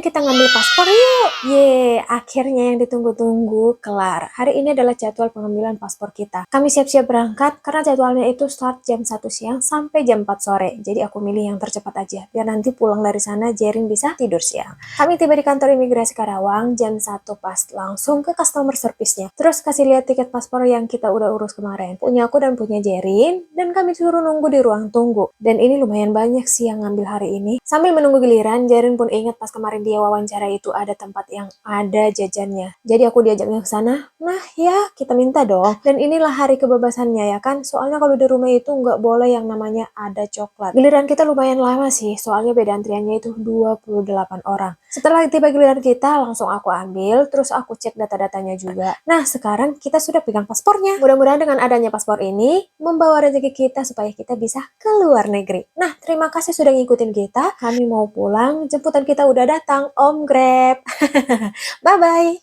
kita ngambil paspor yuk. Akhirnya yang ditunggu-tunggu kelar. Hari ini adalah jadwal pengambilan paspor kita. Kami siap-siap berangkat karena jadwalnya itu start jam 1 siang sampai jam 4 sore. Jadi aku milih yang tercepat aja, biar nanti pulang dari sana Jerin bisa tidur siang. Kami tiba di kantor imigrasi Karawang jam 1 pas, langsung ke customer service-nya. Terus kasih lihat tiket paspor yang kita udah urus kemarin. Punya aku dan punya Jerin, dan kami suruh nunggu di ruang tunggu. Dan ini lumayan banyak sih yang ngambil hari ini. Sambil menunggu giliran, Jerin pun ingat pas kemarin dia wawancara itu ada tempat yang ada jajannya. Jadi aku diajaknya ke sana. Nah ya, kita minta dong. Dan inilah hari kebebasannya ya kan. Soalnya kalau di rumah itu nggak boleh yang namanya ada coklat. Giliran kita lumayan lama sih. Soalnya beda antriannya itu 28 orang. Setelah tiba giliran kita, langsung aku ambil. Terus aku cek data-datanya juga. Nah sekarang kita sudah pegang paspornya. Mudah-mudahan dengan adanya paspor ini, membawa rezeki kita supaya kita bisa ke luar negeri. Nah terima kasih sudah ngikutin kita. Kami mau pulang, jemputan kita udah datang, Om Grab. Bye-bye.